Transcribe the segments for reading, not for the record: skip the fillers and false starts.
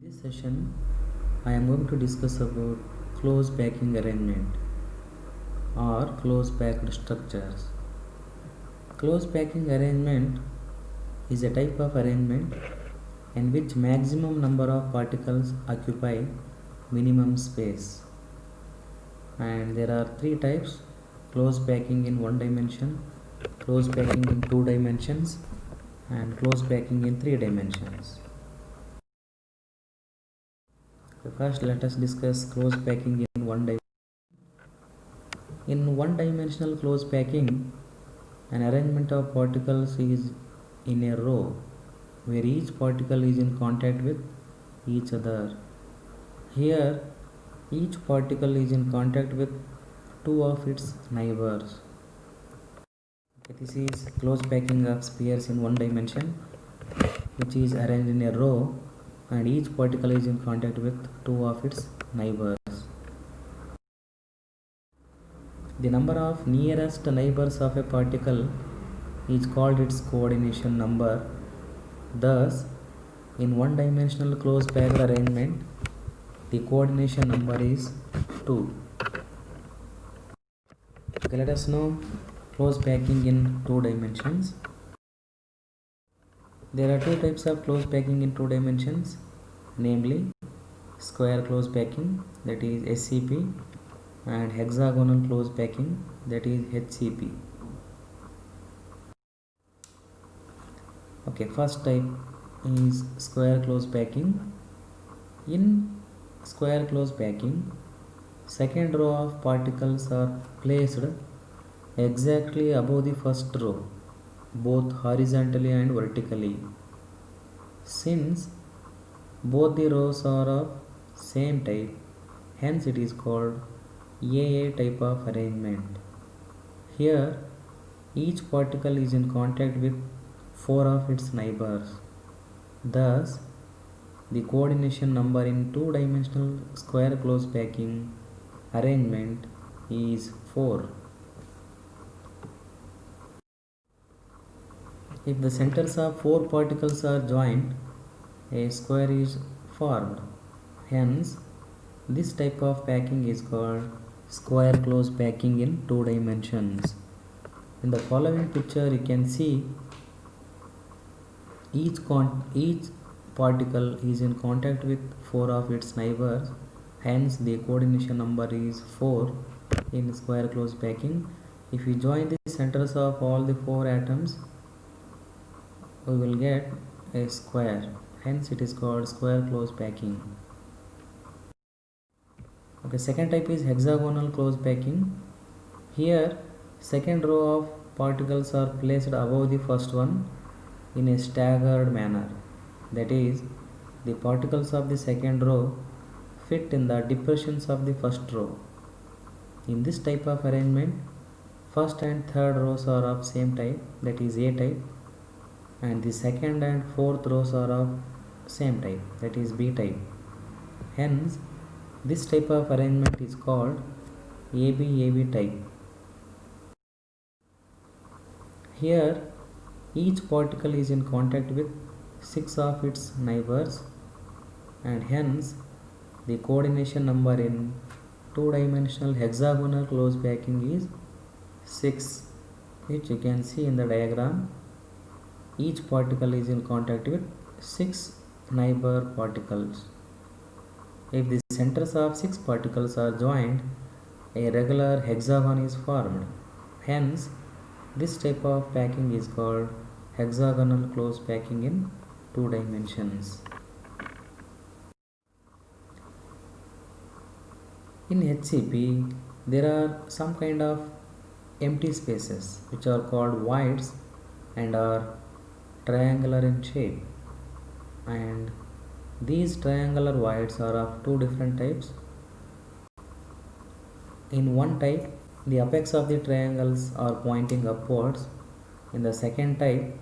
This session, I am going to discuss about close packing arrangement or close packed structures. Close packing arrangement is a type of arrangement in which maximum number of particles occupy minimum space. And there are three types: close packing in one dimension, close packing in two dimensions, and close packing in three dimensions. First, let us discuss close packing in one dimension. In one dimensional close packing, an arrangement of particles is in a row where each particle is in contact with each other. Here, each particle is in contact with two of its neighbors. This is close packing of spheres in one dimension, which is arranged in a row and each particle is in contact with two of its neighbors. The number of nearest neighbors of a particle is called its coordination number. Thus, in one dimensional close packed arrangement, the coordination number is 2. Okay, let us know close packing in two dimensions. There are two types of close packing in two dimensions, namely square close packing, that is SCP, and hexagonal close packing, that is HCP. Okay, first type is square close packing. In square close packing, second row of particles are placed exactly above the first row, both horizontally and vertically. Since both the rows are of same type, hence it is called AA type of arrangement. Here, each particle is in contact with four of its neighbors. Thus, the coordination number in two-dimensional square close packing arrangement is 4. If the centers of four particles are joined, a square is formed. Hence, this type of packing is called square close packing in two dimensions. In the following picture, you can see each particle is in contact with four of its neighbors. Hence, the coordination number is 4 in square close packing. If we join the centers of all the four atoms, we will get a square. Hence, it is called square close packing. Okay, second type is hexagonal close packing. Here, second row of particles are placed above the first one in a staggered manner. That is, the particles of the second row fit in the depressions of the first row. In this type of arrangement, first and third rows are of same type, that is A type, and the second and fourth rows are of same type, that is B type. Hence, this type of arrangement is called AB type. Here, each particle is in contact with 6 of its neighbors, and hence the coordination number in two-dimensional hexagonal close packing is 6, which you can see in the diagram. Each particle is in contact with 6 neighbor particles. If the centers of 6 particles are joined, a regular hexagon is formed. Hence, this type of packing is called hexagonal close packing in two dimensions. In HCP, there are some kind of empty spaces which are called voids and are triangular in shape, and these triangular voids are of two different types. In one type, the apex of the triangles are pointing upwards. In the second type,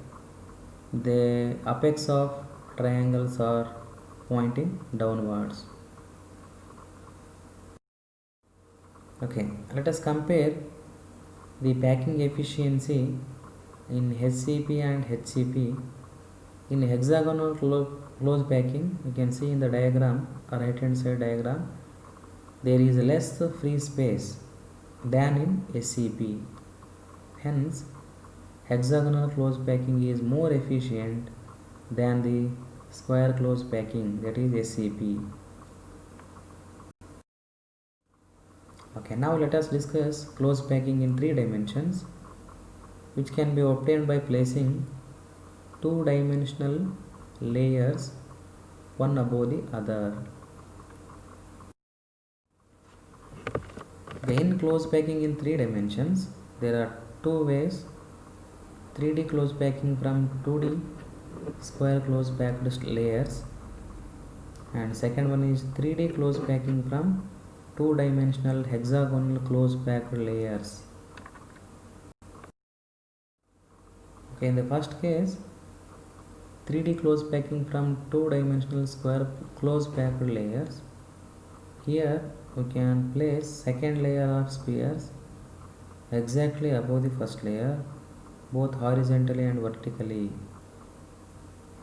the apex of triangles are pointing downwards. Okay, let us compare the packing efficiency in HCP and HCP. In hexagonal close packing, you can see in the diagram, right hand side diagram, there is less free space than in SCP. Hence, hexagonal close packing is more efficient than the square close packing, that is SCP. Okay, now let us discuss close packing in 3 dimensions, which can be obtained by placing 2-dimensional layers one above the other. In close packing in 3 dimensions, there are 2 ways: 3D close packing from 2D square close packed layers, and second one is 3D close packing from 2-dimensional hexagonal close packed layers. Okay, in the first case, 3D close packing from 2-dimensional square close packed layers. Here we can place second layer of spheres exactly above the first layer, both horizontally and vertically.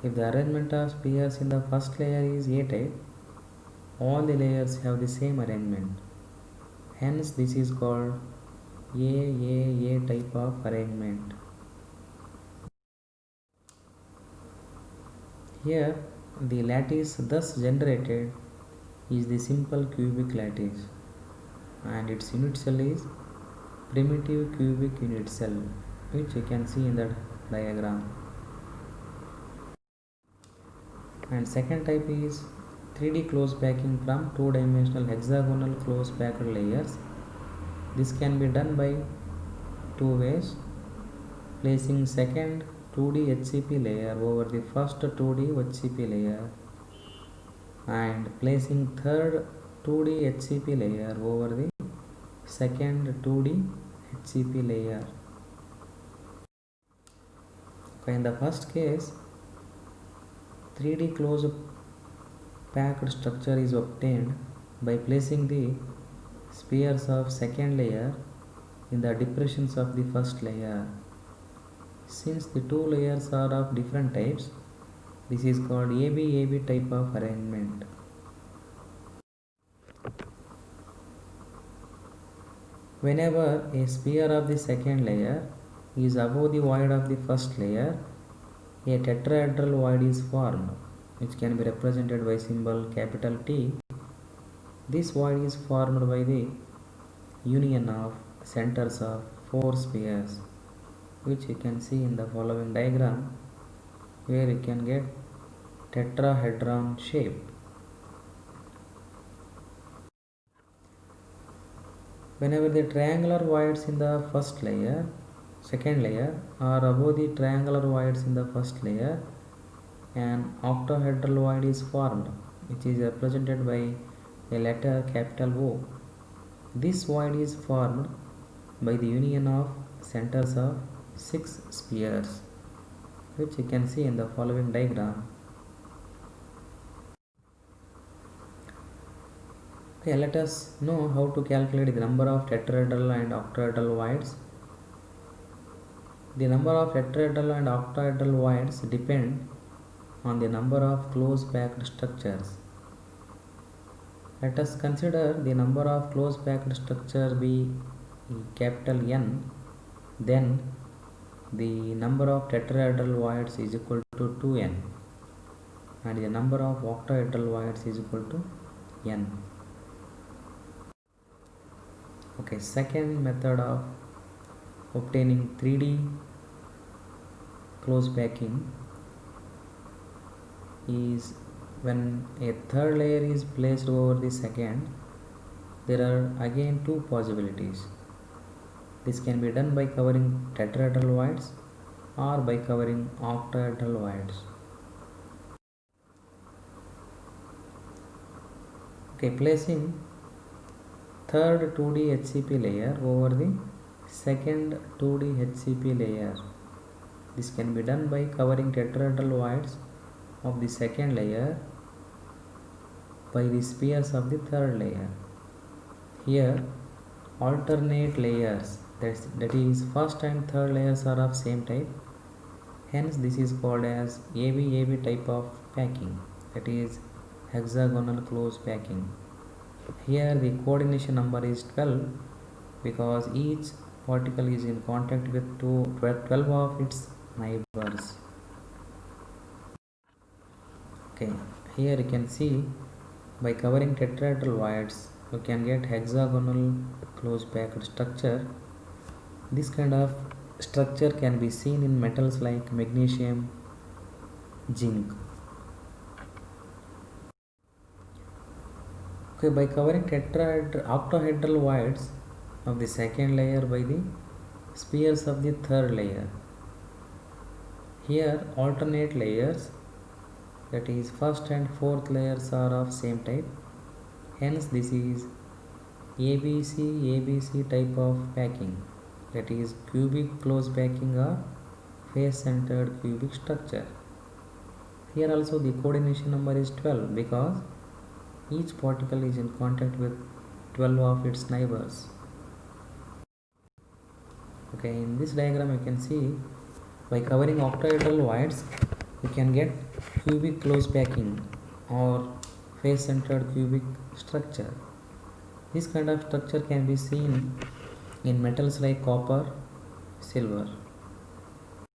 If the arrangement of spheres in the first layer is A-type, all the layers have the same arrangement. Hence, this is called A type of arrangement. Here, the lattice thus generated is the simple cubic lattice, and its unit cell is primitive cubic unit cell, which you can see in the diagram. And second type is 3D close packing from 2-dimensional hexagonal close packed layers. This can be done by 2 ways: placing second 2D HCP layer over the first 2D HCP layer, and placing third 2D HCP layer over the second 2D HCP layer. Okay, in the first case, 3D close packed structure is obtained by placing the spheres of second layer in the depressions of the first layer. Since the 2 layers are of different types, this is called AB type of arrangement. Whenever a sphere of the second layer is above the void of the first layer, a tetrahedral void is formed, which can be represented by symbol capital T. This void is formed by the union of centers of 4 spheres, which you can see in the following diagram, where you can get tetrahedron shape. Whenever the triangular voids in the second layer are above the triangular voids in the first layer, an octahedral void is formed, which is represented by a letter capital O. This void is formed by the union of centers of 6 spheres, which you can see in the following diagram. Okay, let us know how to calculate the number of tetrahedral and octahedral voids. The number of tetrahedral and octahedral voids depend on the number of close packed structures. Let us consider the number of close packed structures be capital N, then the number of tetrahedral voids is equal to 2n, and the number of octahedral voids is equal to n. Okay, second method of obtaining 3D close packing is when a third layer is placed over the second. There are again 2 possibilities. This can be done by covering tetrahedral voids or by covering octahedral voids. Okay, placing third 2D HCP layer over the second 2D HCP layer. This can be done by covering tetrahedral voids of the second layer by the spheres of the third layer. Here, alternate layers, that is first and third layers are of same type, Hence this is called as ABAB type of packing, that is hexagonal close packing. Here the coordination number is 12 because each particle is in contact with 12 of its neighbors. Okay, here you can see by covering tetrahedral voids you can get hexagonal close packed structure. This kind of structure can be seen in metals like magnesium, zinc. Okay, by covering octahedral voids of the second layer by the spheres of the third layer. Here alternate layers, that is first and fourth layers, are of same type. Hence this is ABC type of packing, that is cubic close packing or face centered cubic structure. Here also the coordination number is 12 because each particle is in contact with 12 of its neighbors. Okay, in this diagram you can see by covering octahedral voids you can get cubic close packing or face centered cubic structure. This kind of structure can be seen in metals like copper, silver.